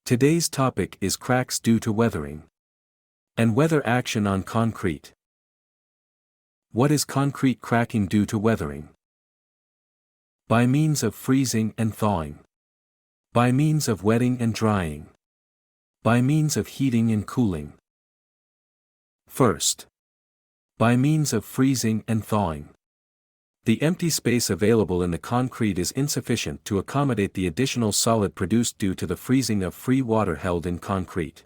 Today's topic is cracks due to weathering and weather action on concrete. What is concrete cracking due to weathering? By means of freezing and thawing. By means of wetting and drying. By means of heating and cooling. First, by means of freezing and thawing. The empty space available in the concrete is insufficient to accommodate the additional solid produced due to the freezing of free water held in concrete.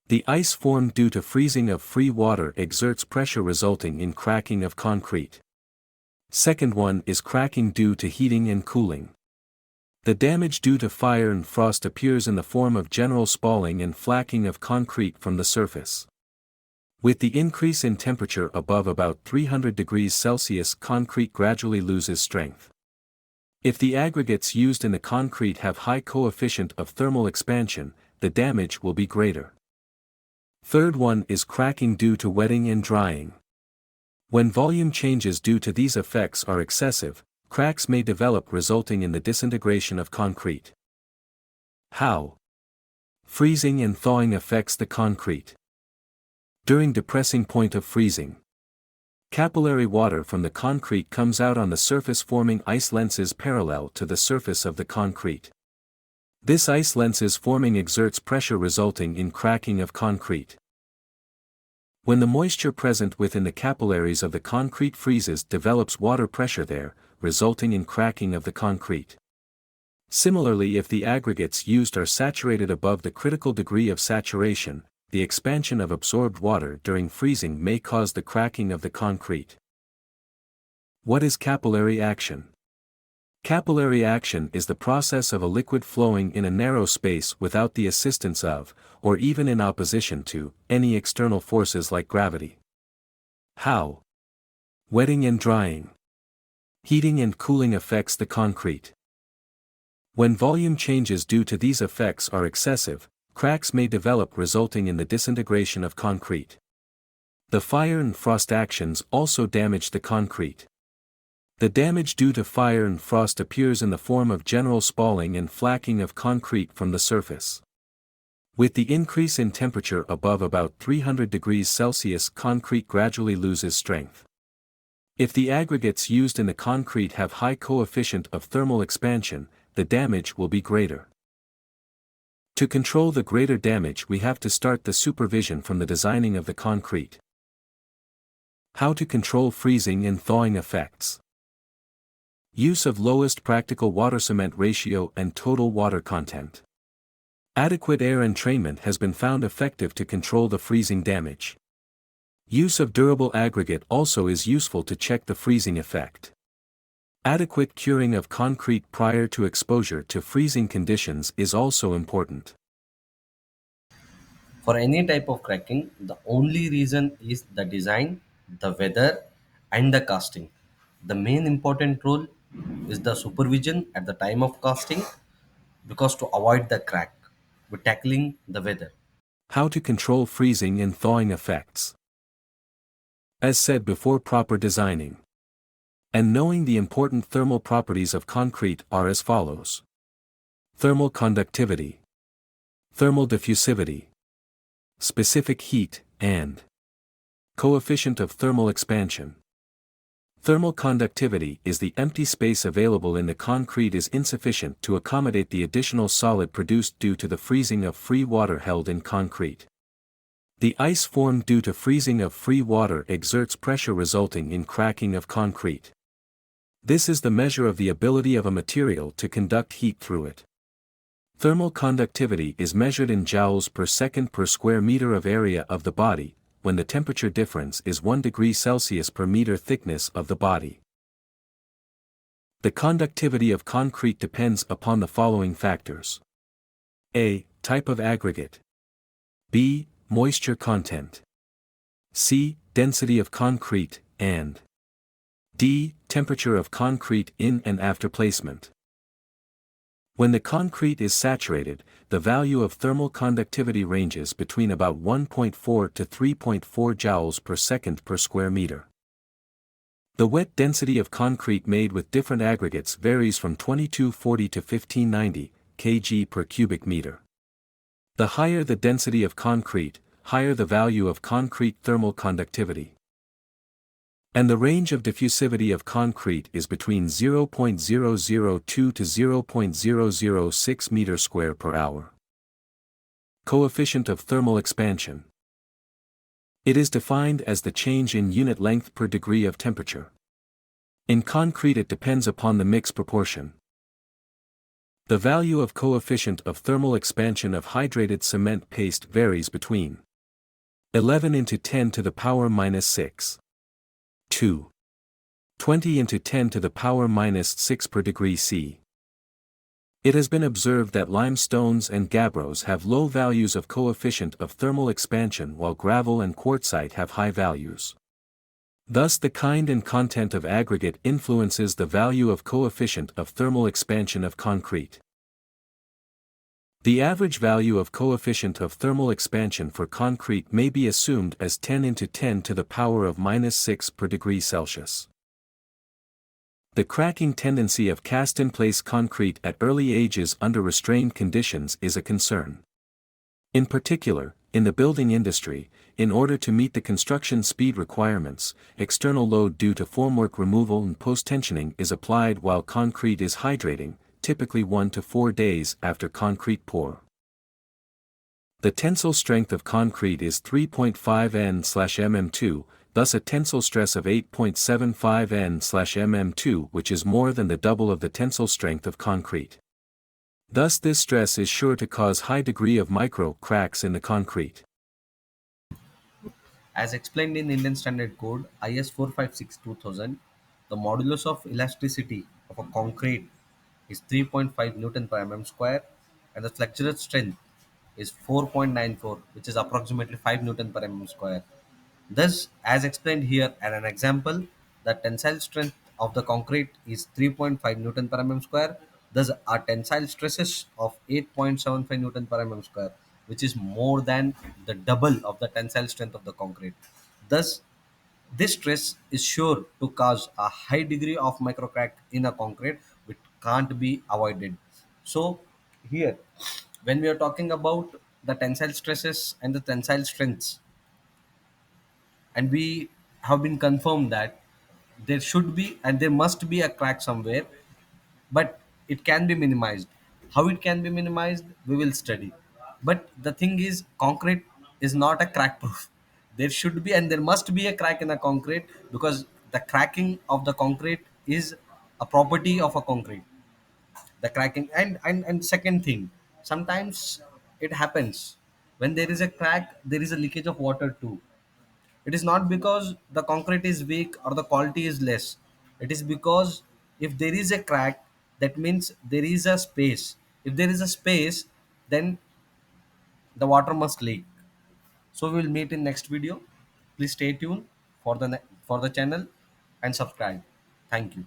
The ice formed due to freezing of free water exerts pressure resulting in cracking of concrete. Second one is cracking due to heating and cooling. The damage due to fire and frost appears in the form of general spalling and flacking of concrete from the surface. With the increase in temperature above about 300 degrees Celsius, concrete gradually loses strength. If the aggregates used in the concrete have high coefficient of thermal expansion, the damage will be greater. Third one is cracking due to wetting and drying. When volume changes due to these effects are excessive, cracks may develop resulting in the disintegration of concrete. How? Freezing and thawing affects the concrete. During depressing point of freezing, capillary water from the concrete comes out on the surface forming ice lenses parallel to the surface of the concrete. This ice lenses forming exerts pressure resulting in cracking of concrete. When the moisture present within the capillaries of the concrete freezes, develops water pressure there, resulting in cracking of the concrete. Similarly, if the aggregates used are saturated above the critical degree of saturation, the expansion of absorbed water during freezing may cause the cracking of the concrete. What is capillary action? Capillary action is the process of a liquid flowing in a narrow space without the assistance of, or even in opposition to, any external forces like gravity. How? Wetting and drying. Heating and cooling affects the concrete. When volume changes due to these effects are excessive, cracks may develop resulting in the disintegration of concrete. The fire and frost actions also damage the concrete. The damage due to fire and frost appears in the form of general spalling and flacking of concrete from the surface. With the increase in temperature above about 300 degrees Celsius, concrete gradually loses strength. If the aggregates used in the concrete have high coefficient of thermal expansion, the damage will be greater. To control the greater damage, we have to start the supervision from the designing of the concrete. How to control freezing and thawing effects. Use of lowest practical water-cement ratio and total water content. Adequate air entrainment has been found effective to control the freezing damage. Use of durable aggregate also is useful to check the freezing effect. Adequate curing of concrete prior to exposure to freezing conditions is also important. For any type of cracking, the only reason is the design, the weather, and the casting. The main important role is the supervision at the time of casting because to avoid the crack, we're tackling the weather. How to control freezing and thawing effects. As said before, proper designing and knowing the important thermal properties of concrete are as follows. Thermal conductivity, thermal diffusivity, specific heat, and coefficient of thermal expansion. Thermal conductivity is the empty space available in the concrete is insufficient to accommodate the additional solid produced due to the freezing of free water held in concrete. The ice formed due to freezing of free water exerts pressure resulting in cracking of concrete. This is the measure of the ability of a material to conduct heat through it. Thermal conductivity is measured in joules per second per square meter of area of the body, when the temperature difference is 1 degree Celsius per meter thickness of the body. The conductivity of concrete depends upon the following factors. A. Type of aggregate. B. Moisture content. C. Density of concrete, and D. Temperature of concrete in and after placement. When the concrete is saturated, the value of thermal conductivity ranges between about 1.4 to 3.4 joules per second per square meter. The wet density of concrete made with different aggregates varies from 2240 to 1590 kg per cubic meter. The higher the density of concrete, higher the value of concrete thermal conductivity. And the range of diffusivity of concrete is between 0.002 to 0.006 meter square per hour. Coefficient of thermal expansion. It is defined as the change in unit length per degree of temperature. In concrete it depends upon the mix proportion. The value of coefficient of thermal expansion of hydrated cement paste varies between 11 into 10 to the power minus 6. 2. 20 into 10 to the power minus 6 per degree C. It has been observed that limestones and gabbros have low values of coefficient of thermal expansion while gravel and quartzite have high values. Thus the kind and content of aggregate influences the value of coefficient of thermal expansion of concrete. The average value of coefficient of thermal expansion for concrete may be assumed as 10 into 10 to the power of minus 6 per degree Celsius. The cracking tendency of cast-in-place concrete at early ages under restrained conditions is a concern. In particular, in the building industry, in order to meet the construction speed requirements, external load due to formwork removal and post-tensioning is applied while concrete is hydrating, typically 1 to 4 days after concrete pour. The tensile strength of concrete is 3.5 N/mm2, thus a tensile stress of 8.75 N/mm2, which is more than the double of the tensile strength of concrete. Thus this stress is sure to cause high degree of micro cracks in the concrete. As explained in Indian Standard Code IS 456-2000, the modulus of elasticity of a concrete is 3.5 Newton per mm square and the flexural strength is 4.94, which is approximately 5 Newton per mm square. Thus, as explained here at an example, the tensile strength of the concrete is 3.5 Newton per mm square. Thus, our tensile stresses of 8.75 Newton per mm square, which is more than the double of the tensile strength of the concrete. Thus, this stress is sure to cause a high degree of microcrack in a concrete, which can't be avoided. So, here, when we are talking about the tensile stresses and the tensile strengths, and we have been confirmed that there should be and there must be a crack somewhere, but it can be minimized. How it can be minimized we will study, but the thing is concrete is not a crack proof. There should be and there must be a crack in a concrete, because the cracking of the concrete is a property of a concrete, the cracking. And second thing, sometimes it happens when there is a crack there is a leakage of water too. It is not because the concrete is weak or the quality is less. It is because if there is a crack, that means there is a space. If there is a space, then the water must leak. So we will meet in next video. Please stay tuned for the for the channel and subscribe. Thank you.